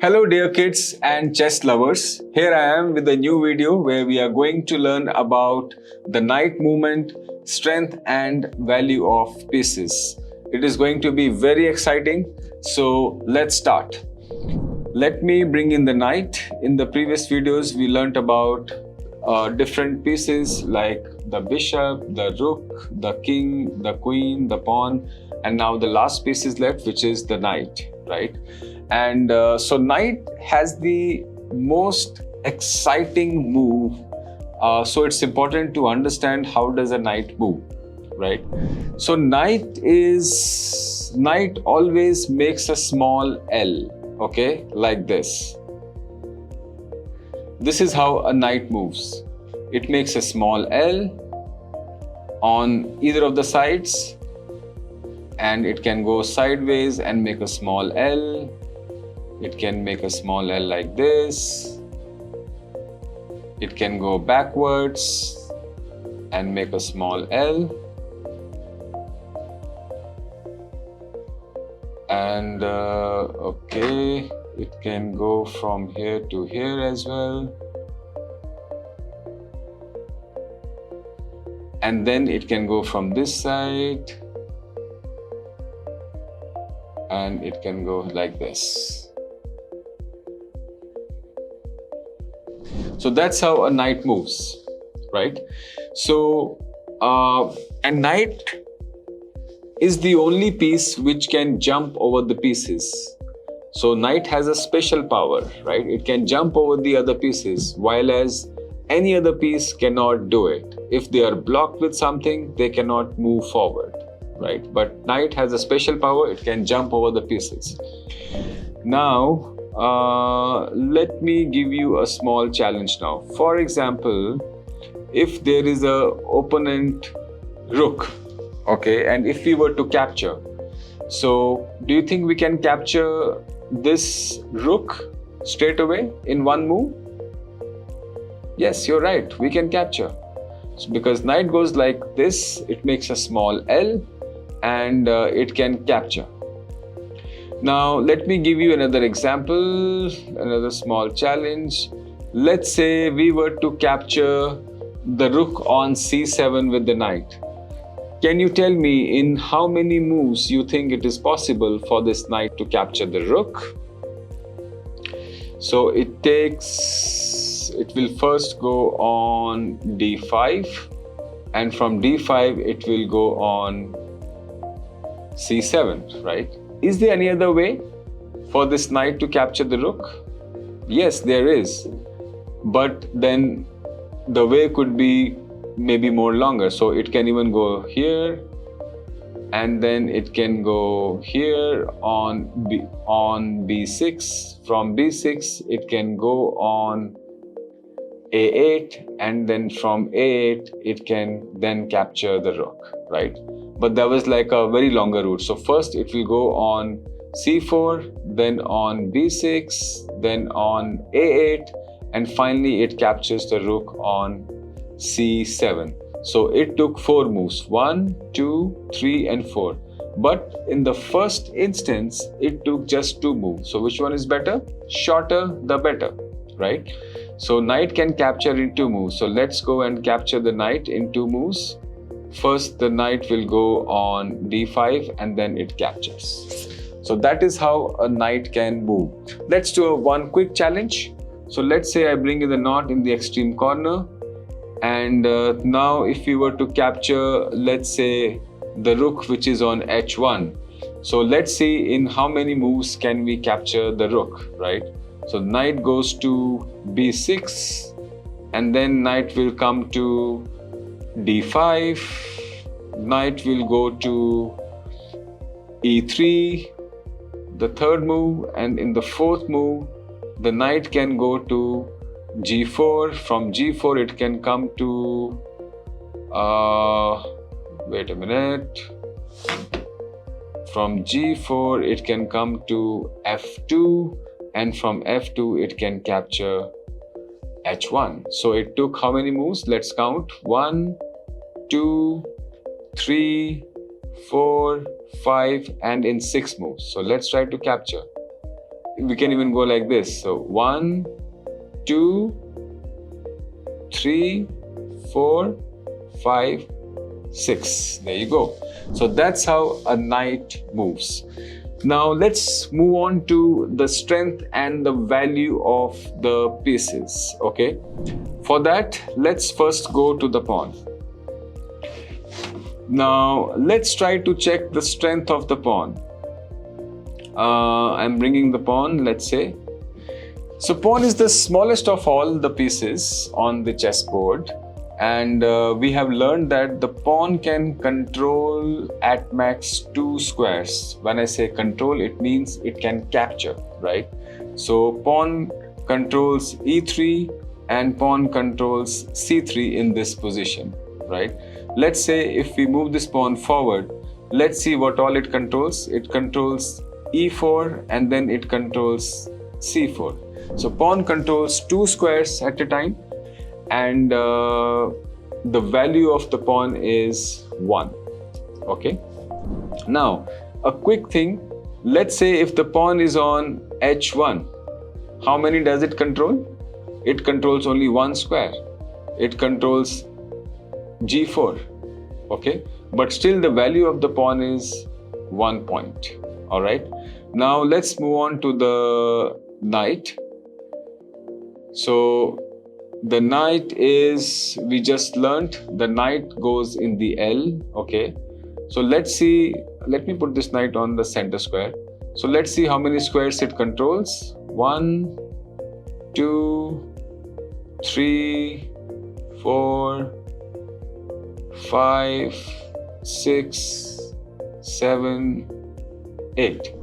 Hello dear kids and chess lovers. Here I am with a new video where we are going to learn about the knight movement, strength and value of pieces. It is going to be very exciting. So let's start. Let me bring in the knight. In the previous videos we learnt about different pieces like the bishop, the rook, the king, the queen, the pawn, and now the last piece is left, which is the knight, right? And so knight has the most exciting move. So it's important to understand how does a knight move, right? So knight always makes a small L, okay, like this. This is how a knight moves. It makes a small L on either of the sides, and it can go sideways and make a small L. It can make a small L like this. It can go backwards and make a small L. And okay, it can go from here to here as well. And then it can go from this side. And it can go like this. So that's how a knight moves, right? So, a knight is the only piece which can jump over the pieces. So knight has a special power, right? It can jump over the other pieces, while as any other piece cannot do it. If they are blocked with something, they cannot move forward, right? But knight has a special power, it can jump over the pieces. Now, let me give you a small challenge now. For example, if there is a opponent rook, okay, and if we were to capture, so do you think we can capture this rook straight away in one move? Yes, you're right, we can capture. So because knight goes like this, it makes a small L and it can capture. Now, let me give you another example, another small challenge. Let's say we were to capture the rook on c7 with the knight. Can you tell me in how many moves you think it is possible for this knight to capture the rook? So it will first go on d5, and from d5 it will go on c7, right? Is there any other way for this knight to capture the rook? Yes, there is. But then the way could be maybe more longer. So it can even go here, and then it can go here on b6. From b6, it can go on a8, and then from a8, it can then capture the rook, right? But that was like a very longer route. So first it will go on c4, then on b6, then on a8, and finally it captures the rook on c7. So it took 4 moves, 1, 2, 3 and 4. But in the first instance, it took just 2 moves. So which one is better? Shorter the better, right? So knight can capture in 2 moves. So let's go and capture the knight in 2 moves. First, the knight will go on d5 and then it captures. So that is how a knight can move. Let's do one quick challenge. So let's say I bring in the knot in the extreme corner, and now if we were to capture, let's say, the rook which is on h1. So let's see in how many moves can we capture the rook, right? So knight goes to b6, and then knight will come to d5, knight will go to e3, the third move, and in the fourth move, the knight can go to g4. From g4, it can come to, wait a minute, from g4, it can come to f2, and from f2, it can capture h1. So it took how many moves? Let's count. 1, 2, 3, 4, 5 and in 6 moves. So let's try to capture. we can even go like this. So 1, 2, 3, 4, 5, 6. There you go. So that's how a knight moves. Now let's move on to the strength and the value of the pieces. Okay. For that, let's first go to the pawn. Now let's try to check the strength of the pawn. I'm bringing the pawn, let's say. So pawn is the smallest of all the pieces on the chessboard, and we have learned that the pawn can control at max 2 squares. When I say control, it means it can capture, right? So pawn controls e3 and pawn controls c3 in this position, right? Let's say if we move this pawn forward, let's see what all it controls. It controls e4 and then it controls c4. So pawn controls 2 squares at a time, and the value of the pawn is 1. Okay. Now a quick thing, let's say if the pawn is on h1, how many does it control? It controls only 1 square. It controls g4. Okay, but still the value of the pawn is 1 point. All right, now let's move on to the knight. So the knight is, we just learned, the knight goes in the L. Okay, so let's see, let me put this knight on the center square. So let's see how many squares it controls. 1, 2, 3, 4, 5, 6, 7, 8.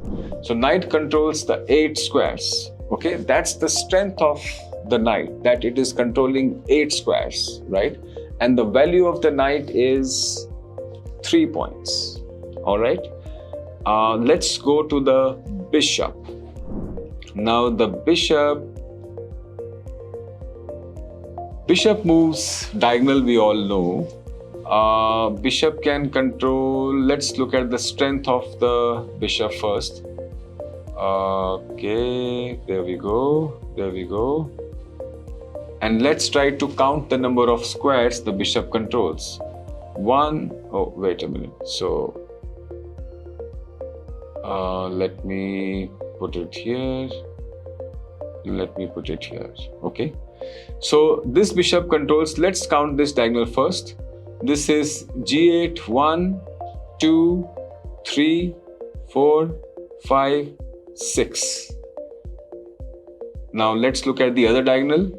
So knight controls the 8 squares. Okay, that's the strength of the knight, that it is controlling 8 squares, right? And the value of the knight is 3 points. All right, let's go to the bishop. Now the bishop moves diagonal, we all know. Bishop can control, let's look at the strength of the bishop first. Okay, there we go. And let's try to count the number of squares the bishop controls. 1, oh wait a minute, so let me put it here, okay. So this bishop controls, let's count this diagonal first. This is g8, 1, 2, 3, 4, 5, 6. Now let's look at the other diagonal.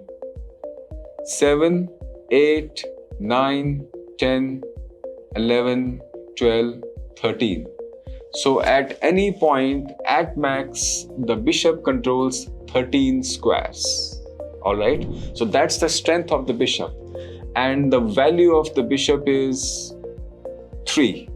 7, 8, 9, 10, 11, 12, 13. So at any point, at max, the bishop controls 13 squares. All right. So that's the strength of the bishop. And the value of the bishop is 3.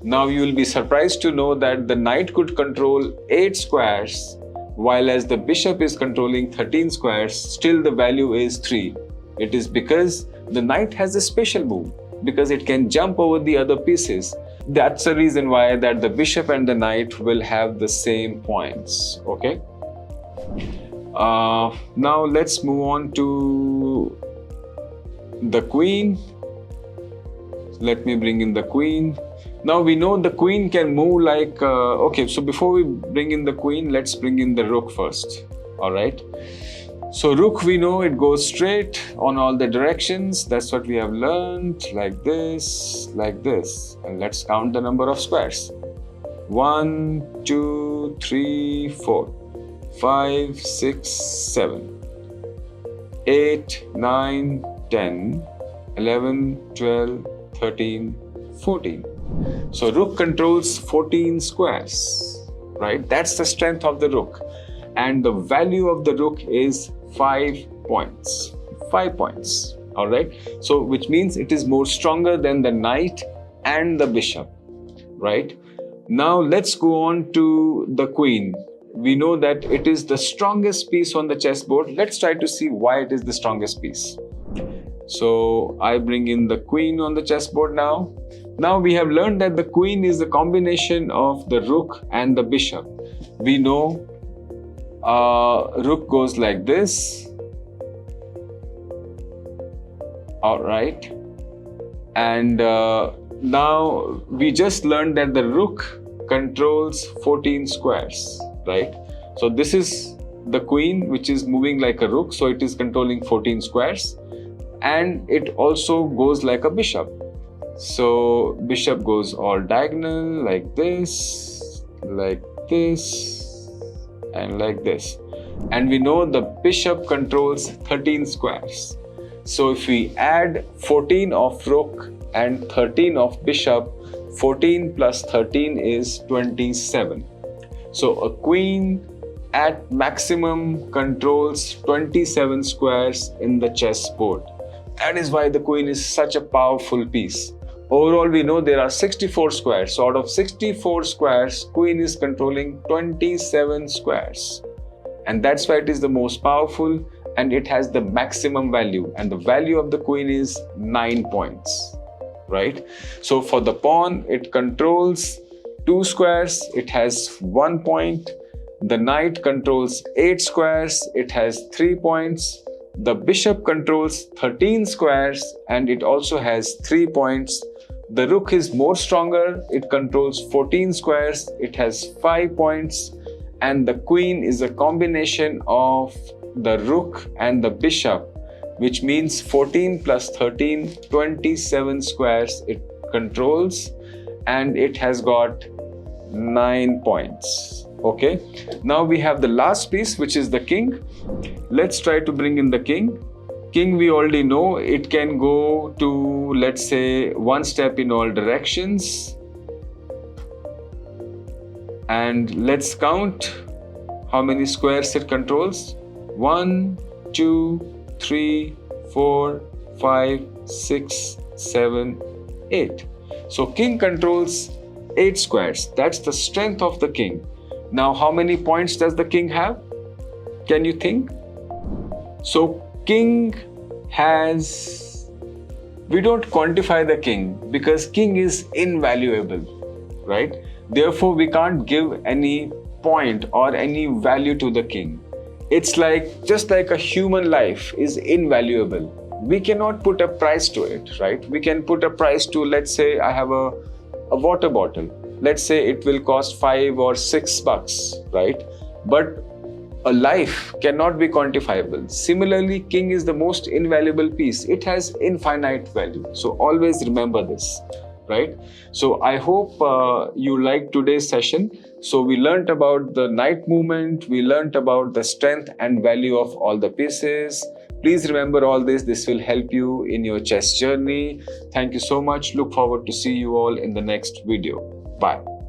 Now you will be surprised to know that the knight could control 8 squares, while as the bishop is controlling 13 squares, still the value is 3. It is because the knight has a special move, because it can jump over the other pieces. That's the reason why that the bishop and the knight will have the same points. Okay. Now let's move on to the queen. Let me bring in the queen. Now we know the queen can move like, okay, so before we bring in the queen, let's bring in the rook first. All right. So rook, we know it goes straight on all the directions. That's what we have learned, like this, and let's count the number of squares. 1, 2, 3, 4, 5, 6, 7, 8, 9, 10, 11, 12, 13, 14. So rook controls 14 squares, right? That's the strength of the rook. And the value of the rook is 5 points. 5 points. All right. So which means it is more stronger than the knight and the bishop, right? Now let's go on to the queen. We know that it is the strongest piece on the chessboard. Let's try to see why it is the strongest piece. So I bring in the queen on the chessboard now. Now we have learned that the queen is the combination of the rook and the bishop. We know Rook goes like this. All right. And now we just learned that the rook controls 14 squares, right? So this is the queen, which is moving like a rook, so it is controlling 14 squares, and it also goes like a bishop. So bishop goes all diagonal like this, and like this. And we know the bishop controls 13 squares. So if we add 14 of rook and 13 of bishop, 14 plus 13 is 27. So a queen at maximum controls 27 squares in the chessboard. That is why the queen is such a powerful piece. Overall, we know there are 64 squares. So out of 64 squares, queen is controlling 27 squares. And that's why it is the most powerful, and it has the maximum value. And the value of the queen is 9 points, right? So for the pawn, it controls 2 squares, it has 1 point. The knight controls 8 squares, it has 3 points. The bishop controls 13 squares and it also has 3 points. The rook is more stronger, it controls 14 squares, it has 5 points. And the queen is a combination of the rook and the bishop, which means 14 plus 13, 27 squares it controls, and it has got 9 points. Okay, now we have the last piece, which is the king. Let's try to bring in the king. King, we already know it can go to, let's say, one step in all directions. And let's count how many squares it controls. 1, 2, 3, 4, 5, 6, 7, 8. So king controls 8 squares. That's the strength of the king. Now, how many points does the king have? Can you think? So king has, we don't quantify the king because king is invaluable, right? Therefore, we can't give any point or any value to the king. It's like, just like a human life is invaluable. We cannot put a price to it, right? We can put a price to, let's say I have a water bottle. Let's say it will cost $5 or $6, right? But a life cannot be quantifiable. Similarly, king is the most invaluable piece. It has infinite value. So always remember this, right? So I hope you liked today's session. So we learned about the knight movement. We learned about the strength and value of all the pieces. Please remember all this. This will help you in your chess journey. Thank you so much. Look forward to see you all in the next video. Bye.